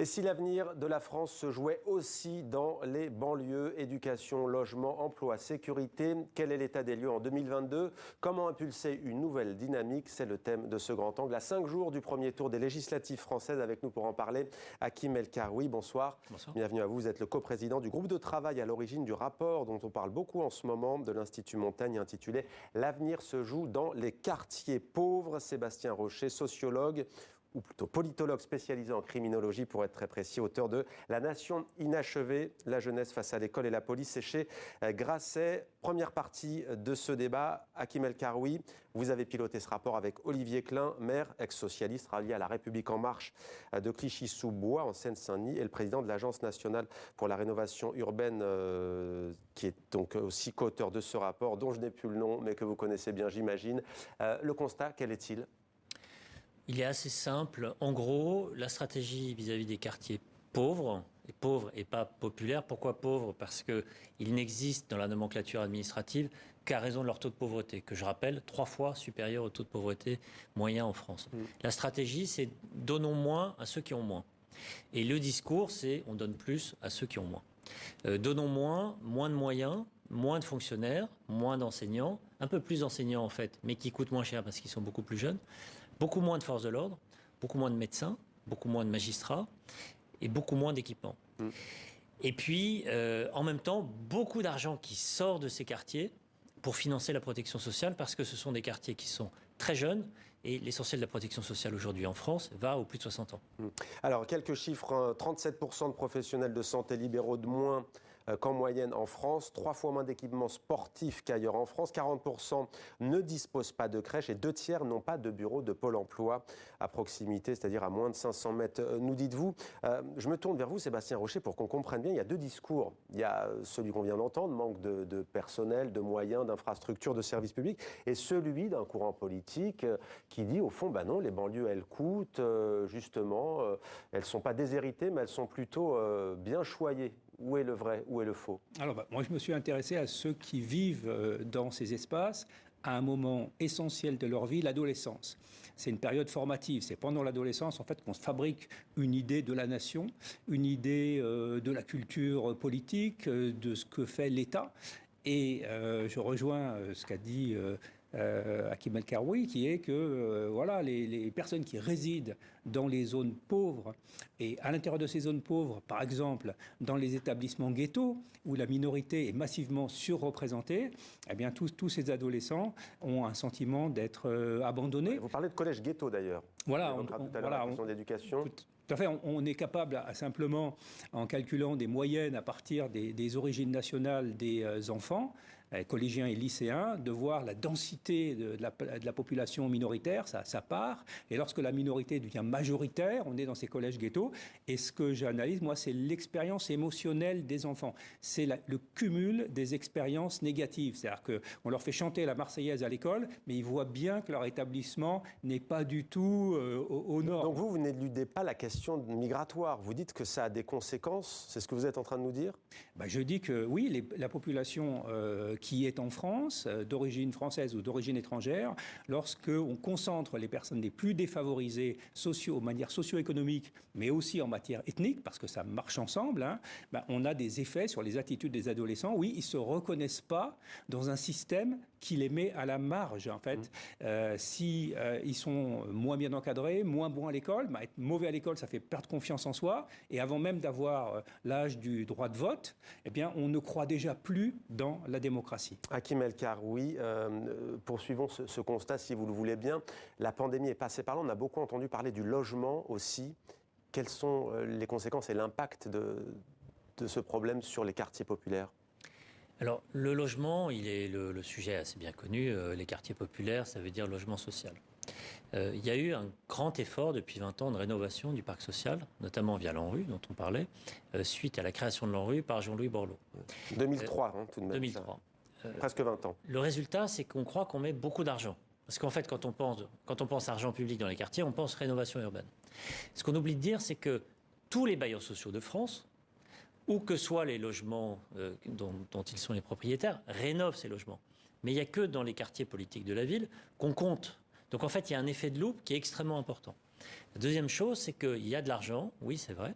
Et si l'avenir de la France se jouait aussi dans les banlieues, éducation, logement, emploi, sécurité, quel est l'état des lieux en 2022? Comment impulser une nouvelle dynamique? C'est le thème de ce grand angle. À 5 jours du premier tour des législatives françaises, avec nous pour en parler, Hakim El Karoui, bonsoir. Bonsoir. Bienvenue à vous. Vous êtes le coprésident du groupe de travail à l'origine du rapport dont on parle beaucoup en ce moment de l'Institut Montaigne intitulé « L'avenir se joue dans les quartiers pauvres ». Sébastien Rocher, sociologue, ou plutôt politologue spécialisé en criminologie pour être très précis, auteur de La Nation inachevée, la jeunesse face à l'école et la police, c'est chez Grasset. Première partie de ce débat, Hakim El Karoui, vous avez piloté ce rapport avec Olivier Klein, maire ex-socialiste rallié à La République en marche de Clichy-sous-Bois en Seine-Saint-Denis et le président de l'Agence nationale pour la rénovation urbaine qui est donc aussi co-auteur de ce rapport dont je n'ai plus le nom mais que vous connaissez bien j'imagine. Le constat, quel est-il ? Il est assez simple. En gros, la stratégie vis-à-vis des quartiers pauvres et pas populaires. Pourquoi pauvres? Parce qu'ils n'existent dans la nomenclature administrative qu'à raison de leur taux de pauvreté, que je rappelle, 3 fois supérieur au taux de pauvreté moyen en France. La stratégie, c'est donnons moins à ceux qui ont moins. Et le discours, c'est on donne plus à ceux qui ont moins. Donnons moins de moyens, moins de fonctionnaires, moins d'enseignants, un peu plus d'enseignants en fait, mais qui coûtent moins cher parce qu'ils sont beaucoup plus jeunes, beaucoup moins de forces de l'ordre, beaucoup moins de médecins, beaucoup moins de magistrats et beaucoup moins d'équipements. Et puis, en même temps, beaucoup d'argent qui sort de ces quartiers pour financer la protection sociale parce que ce sont des quartiers qui sont très jeunes et l'essentiel de la protection sociale aujourd'hui en France va aux plus de 60 ans. Alors, quelques chiffres, 37% de professionnels de santé libéraux de moins qu'en moyenne en France, 3 fois moins d'équipements sportifs qu'ailleurs en France, 40% ne disposent pas de crèche et 2 tiers n'ont pas de bureau de Pôle emploi à proximité, c'est-à-dire à moins de 500 mètres, nous dites-vous. Je me tourne vers vous, Sébastien Rocher, pour qu'on comprenne bien, il y a 2 discours. Il y a celui qu'on vient d'entendre, manque de personnel, de moyens, d'infrastructures, de services publics, et celui d'un courant politique qui dit, au fond, bah non, les banlieues, elles coûtent, justement, elles ne sont pas déshéritées, mais elles sont plutôt bien choyées. Où est le vrai, où est le faux? Alors, moi, je me suis intéressé à ceux qui vivent dans ces espaces à un moment essentiel de leur vie, l'adolescence. C'est une période formative. C'est pendant l'adolescence, en fait, qu'on se fabrique une idée de la nation, une idée de la culture politique, de ce que fait l'État. Et je rejoins ce qu'a dit Hakim El Karoui, qui est que voilà, les personnes qui résident dans les zones pauvres et à l'intérieur de ces zones pauvres, par exemple dans les établissements ghettos où la minorité est massivement surreprésentée, eh bien tous ces adolescents ont un sentiment d'être abandonnés. Vous parlez de collège ghetto d'ailleurs. Voilà, on tout à l'heure la question d'éducation. Tout à fait, on est capable simplement, en calculant des moyennes à partir des origines nationales des enfants, collégiens et lycéens, de voir la densité de la population minoritaire, ça part. Et lorsque la minorité devient majoritaire, on est dans ces collèges ghettos. Et ce que j'analyse, moi, c'est l'expérience émotionnelle des enfants. C'est le cumul des expériences négatives. C'est-à-dire qu'on leur fait chanter la Marseillaise à l'école, mais ils voient bien que leur établissement n'est pas du tout aux normes. Donc vous n'éludez pas la question migratoire. Vous dites que ça a des conséquences. C'est ce que vous êtes en train de nous dire? Je dis que oui, la population qui est en France, d'origine française ou d'origine étrangère, lorsqu'on concentre les personnes les plus défavorisées de manière socio-économique, mais aussi en matière ethnique, parce que ça marche ensemble, on a des effets sur les attitudes des adolescents. Oui, ils ne se reconnaissent pas dans un système qui les met à la marge, en fait. Si ils sont moins bien encadrés, moins bons à l'école, être mauvais à l'école, ça fait perdre confiance en soi. Et avant même d'avoir l'âge du droit de vote, eh bien, on ne croit déjà plus dans la démocratie. Hakim El Karoui, poursuivons ce constat, si vous le voulez bien. La pandémie est passée par là. On a beaucoup entendu parler du logement aussi. Quelles sont les conséquences et l'impact de ce problème sur les quartiers populaires? Alors, le logement, il est le sujet assez bien connu. Les quartiers populaires, ça veut dire logement social. Il y a eu un grand effort depuis 20 ans de rénovation du parc social, notamment via l'ANRU, dont on parlait, suite à la création de l'ANRU par Jean-Louis Borloo. 2003, tout de même. 2003. Presque 20 ans. Le résultat, c'est qu'on croit qu'on met beaucoup d'argent. Parce qu'en fait, quand on pense argent public dans les quartiers, on pense rénovation urbaine. Ce qu'on oublie de dire, c'est que tous les bailleurs sociaux de France, où que soient les logements dont ils sont les propriétaires, rénovent ces logements. Mais il n'y a que dans les quartiers politiques de la ville qu'on compte Donc en fait, il y a un effet de loupe qui est extrêmement important. La deuxième chose, c'est qu'il y a de l'argent, oui c'est vrai,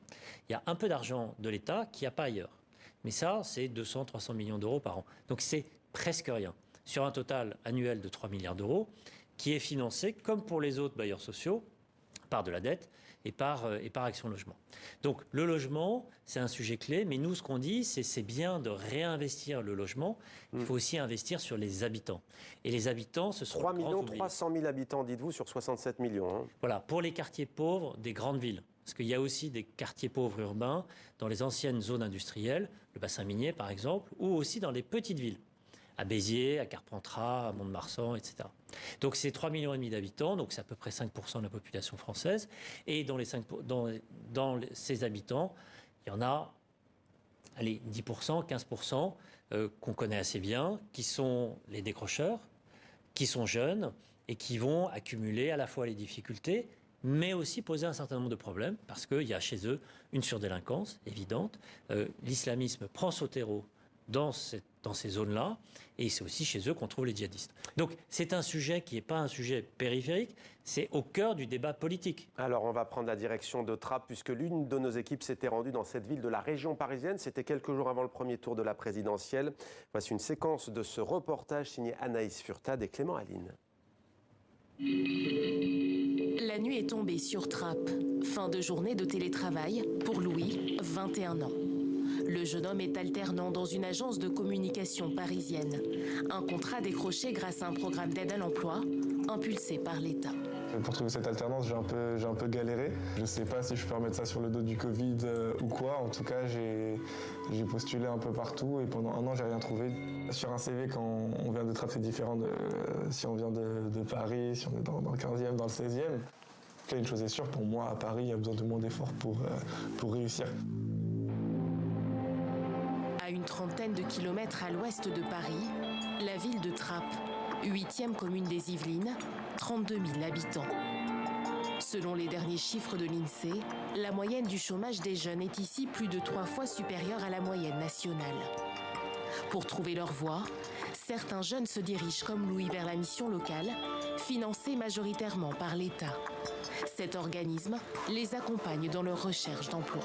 il y a un peu d'argent de l'État qu'il n'y a pas ailleurs. Mais ça, c'est 200-300 millions d'euros par an. Donc c'est presque rien. Sur un total annuel de 3 milliards d'euros, qui est financé, comme pour les autres bailleurs sociaux, par de la dette et par Action Logement. Donc le logement, c'est un sujet clé, mais nous, ce qu'on dit, c'est bien de réinvestir le logement. Il faut aussi investir sur les habitants. Et les habitants, ce sont 3 300 000 habitants, dites-vous, sur 67 millions. Hein. Voilà, pour les quartiers pauvres des grandes villes. Parce qu'il y a aussi des quartiers pauvres urbains dans les anciennes zones industrielles, le bassin minier par exemple, ou aussi dans les petites villes, à Béziers, à Carpentras, à Mont-de-Marsan, etc. Donc c'est 3,5 millions d'habitants, donc c'est à peu près 5% de la population française. Et dans ces habitants, il y en a 10%, 15% qu'on connaît assez bien, qui sont les décrocheurs, qui sont jeunes et qui vont accumuler à la fois les difficultés, mais aussi poser un certain nombre de problèmes, parce qu'il y a chez eux une surdélinquance évidente. L'islamisme prend son terreau dans ces zones-là, et c'est aussi chez eux qu'on trouve les djihadistes. Donc c'est un sujet qui n'est pas un sujet périphérique, c'est au cœur du débat politique. Alors on va prendre la direction de Trappes, puisque l'une de nos équipes s'était rendue dans cette ville de la région parisienne. C'était quelques jours avant le premier tour de la présidentielle. Voici une séquence de ce reportage signé Anaïs Furtad et Clément Aline. La nuit est tombée sur Trappes. Fin de journée de télétravail pour Louis, 21 ans. Le jeune homme est alternant dans une agence de communication parisienne. Un contrat décroché grâce à un programme d'aide à l'emploi impulsé par l'État. Pour trouver cette alternance, j'ai un peu galéré. Je ne sais pas si je peux remettre ça sur le dos du Covid ou quoi. En tout cas, j'ai postulé un peu partout et pendant 1 an, j'ai rien trouvé. Sur un CV, quand on vient de Trappes, c'est différent de si on vient de Paris, si on est dans le 15e, dans le 16e. Là, une chose est sûre, pour moi, à Paris, il y a besoin de moins d'efforts pour réussir. À une trentaine de kilomètres à l'ouest de Paris, la ville de Trappes, 8e commune des Yvelines, 32 000 habitants. Selon les derniers chiffres de l'INSEE, la moyenne du chômage des jeunes est ici plus de 3 fois supérieure à la moyenne nationale. Pour trouver leur voie, certains jeunes se dirigent comme Louis vers la mission locale, financée majoritairement par l'État. Cet organisme les accompagne dans leur recherche d'emploi.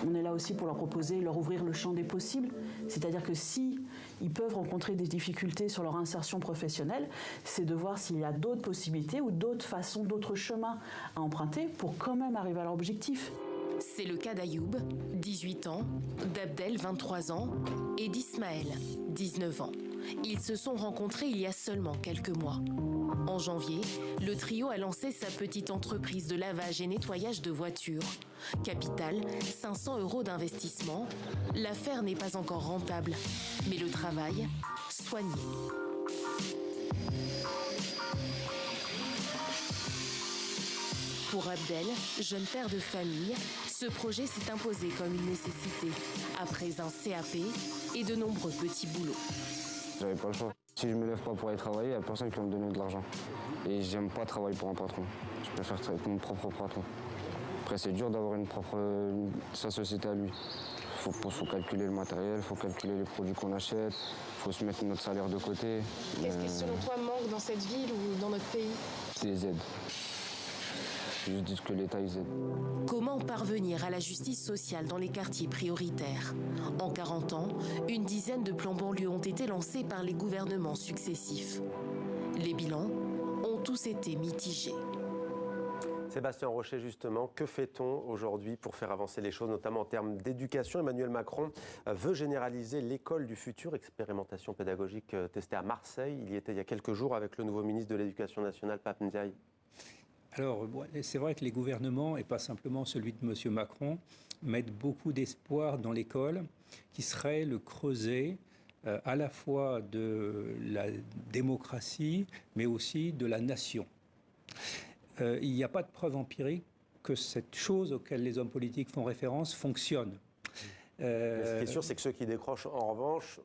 On est là aussi pour leur proposer, leur ouvrir le champ des possibles. C'est-à-dire que si ils peuvent rencontrer des difficultés sur leur insertion professionnelle, c'est de voir s'il y a d'autres possibilités ou d'autres façons, d'autres chemins à emprunter pour quand même arriver à leur objectif. C'est le cas d'Ayoub, 18 ans, d'Abdel, 23 ans, et d'Ismaël, 19 ans. Ils se sont rencontrés il y a seulement quelques mois. En janvier, le trio a lancé sa petite entreprise de lavage et nettoyage de voitures. Capital, 500 € d'investissement. L'affaire n'est pas encore rentable, mais le travail, soigné. Pour Abdel, jeune père de famille, ce projet s'est imposé comme une nécessité, après un CAP et de nombreux petits boulots. J'avais pas le choix. Si je me lève pas pour aller travailler, il n'y a personne qui va me donner de l'argent. Et j'aime pas travailler pour un patron. Je préfère être mon propre patron. Après, c'est dur d'avoir sa société à lui. Faut calculer le matériel, il faut calculer les produits qu'on achète, il faut se mettre notre salaire de côté. Qu'est-ce qui, selon toi, manque dans cette ville ou dans notre pays? C'est les aides. Je dis que l'État ils aident. Comment parvenir à la justice sociale dans les quartiers prioritaires? En 40 ans, une dizaine de plans banlieue ont été lancés par les gouvernements successifs. Les bilans ont tous été mitigés. Sébastien Rocher, justement, que fait-on aujourd'hui pour faire avancer les choses, notamment en termes d'éducation? Emmanuel Macron veut généraliser l'école du futur, expérimentation pédagogique testée à Marseille. Il y était il y a quelques jours avec le nouveau ministre de l'Éducation nationale, Pape Ndiaye. Alors, c'est vrai que les gouvernements, et pas simplement celui de M. Macron, mettent beaucoup d'espoir dans l'école, qui serait le creuset à la fois de la démocratie, mais aussi de la nation. Il n'y a pas de preuve empirique que cette chose auquel les hommes politiques font référence fonctionne. Mais ce qui est sûr, c'est que ceux qui décrochent, en revanche,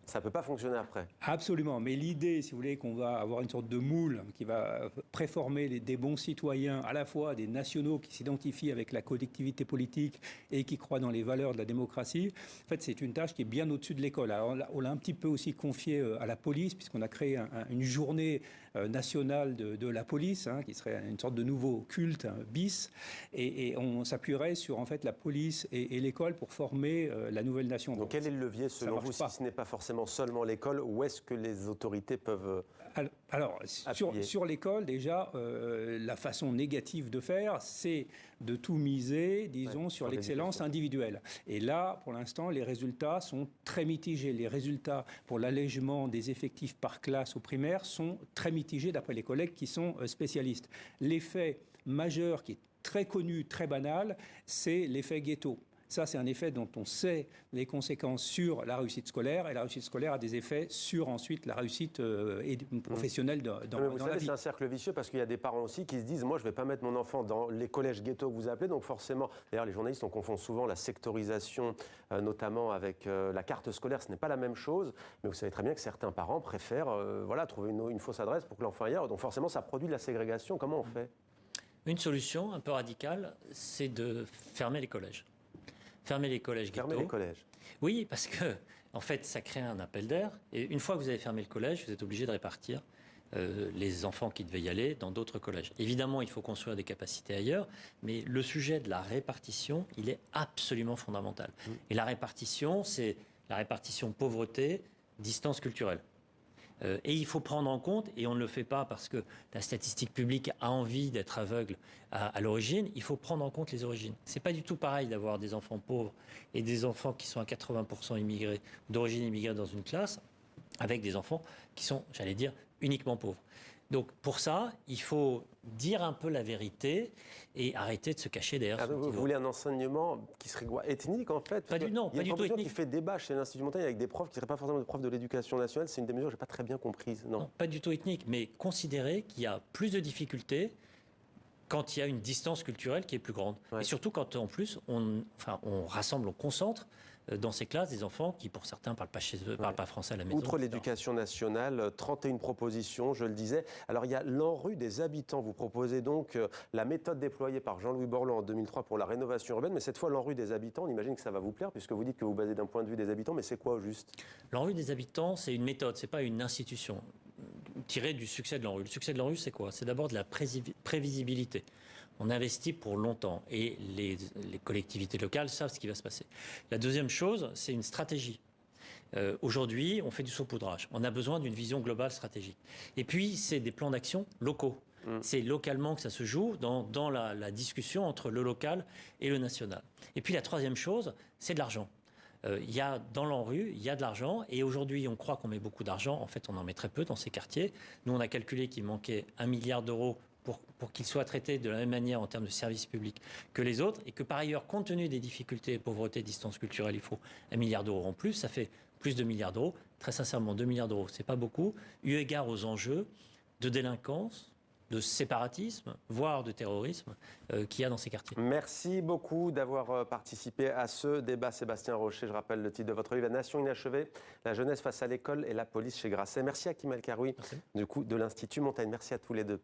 ça ne peut pas fonctionner après. Absolument, mais l'idée, si vous voulez, qu'on va avoir une sorte de moule qui va préformer des bons citoyens, à la fois des nationaux qui s'identifient avec la collectivité politique et qui croient dans les valeurs de la démocratie, en fait, c'est une tâche qui est bien au-dessus de l'école. Alors, on l'a un petit peu aussi confié à la police, puisqu'on a créé une journée national de la police, qui serait une sorte de nouveau culte bis, et on s'appuierait sur en fait la police et l'école pour former la nouvelle nation. Donc quel est le levier selon vous, si ce n'est pas forcément seulement l'école, où est-ce que les autorités peuvent alors, sur l'école, déjà, la façon négative de faire, c'est de tout miser, disons, sur l'excellence individuelle. Et là, pour l'instant, les résultats sont très mitigés. Les résultats pour l'allègement des effectifs par classe au primaire sont très mitigés, d'après les collègues qui sont spécialistes. L'effet majeur, qui est très connu, très banal, c'est l'effet ghetto. Ça, c'est un effet dont on sait les conséquences sur la réussite scolaire, et la réussite scolaire a des effets sur ensuite la réussite professionnelle dans vous savez, la vie. C'est un cercle vicieux parce qu'il y a des parents aussi qui se disent « moi, je ne vais pas mettre mon enfant dans les collèges ghetto que vous appelez », donc forcément, d'ailleurs, les journalistes, on confond souvent la sectorisation, notamment avec la carte scolaire, ce n'est pas la même chose, mais vous savez très bien que certains parents préfèrent trouver une fausse adresse pour que l'enfant aille ailleurs, donc forcément, ça produit de la ségrégation. Comment on fait ? Une solution un peu radicale, c'est de fermer les collèges. Fermer les collèges ghetto. Fermer les collèges. Oui, parce que, en fait, ça crée un appel d'air. Et une fois que vous avez fermé le collège, vous êtes obligé de répartir les enfants qui devaient y aller dans d'autres collèges. Évidemment, il faut construire des capacités ailleurs, mais le sujet de la répartition, il est absolument fondamental. Et la répartition, c'est la répartition pauvreté, distance culturelle. Et il faut prendre en compte, et on ne le fait pas parce que la statistique publique a envie d'être aveugle à l'origine, il faut prendre en compte les origines. C'est pas du tout pareil d'avoir des enfants pauvres et des enfants qui sont à 80% immigrés, d'origine immigrée dans une classe, avec des enfants qui sont, j'allais dire, uniquement pauvres. Donc pour ça, il faut dire un peu la vérité et arrêter de se cacher derrière son Vous voulez un enseignement qui serait ethnique en fait? Pas du tout ethnique. Il y a une proposition qui fait débat chez l'Institut Montaigne avec des profs qui ne seraient pas forcément des profs de l'éducation nationale. C'est une des mesures que je n'ai pas très bien comprises. Non, pas du tout ethnique, mais considérer qu'il y a plus de difficultés quand il y a une distance culturelle qui est plus grande. Ouais. Et surtout quand en plus on rassemble, on concentre dans ces classes des enfants qui, pour certains, ne parlent pas chez eux, parlent pas français à la maison. Outre l'éducation nationale, 31 propositions, je le disais. Alors, il y a l'ANRU des habitants. Vous proposez donc la méthode déployée par Jean-Louis Borloo en 2003 pour la rénovation urbaine. Mais cette fois, l'ANRU des habitants, on imagine que ça va vous plaire, puisque vous dites que vous basez d'un point de vue des habitants. Mais c'est quoi, au juste? L'ANRU des habitants, c'est une méthode, ce n'est pas une institution tirée du succès de l'ANRU. Le succès de l'ANRU, c'est quoi? C'est d'abord de la prévisibilité. On investit pour longtemps et les collectivités locales savent ce qui va se passer. La deuxième chose, c'est une stratégie. Aujourd'hui, on fait du saupoudrage. On a besoin d'une vision globale stratégique. Et puis, c'est des plans d'action locaux. C'est localement que ça se joue dans la discussion entre le local et le national. Et puis, la troisième chose, c'est de l'argent. Il y a dans l'ANRU, il y a de l'argent et aujourd'hui on croit qu'on met beaucoup d'argent, en fait on en met très peu dans ces quartiers. Nous on a calculé qu'il manquait 1 milliard d'euros pour qu'ils soient traités de la même manière en termes de services publics que les autres et que par ailleurs compte tenu des difficultés, pauvreté, distance culturelle, il faut 1 milliard d'euros en plus, ça fait plus de milliards d'euros. Très sincèrement 2 milliards d'euros c'est pas beaucoup, eu égard aux enjeux de délinquance, de séparatisme, voire de terrorisme qu'il y a dans ces quartiers. Merci beaucoup d'avoir participé à ce débat. Sébastien Rocher, je rappelle le titre de votre livre, La Nation inachevée, la jeunesse face à l'école et la police chez Grasset. Merci à Kim El Karoui, du coup, de l'Institut Montaigne. Merci à tous les deux.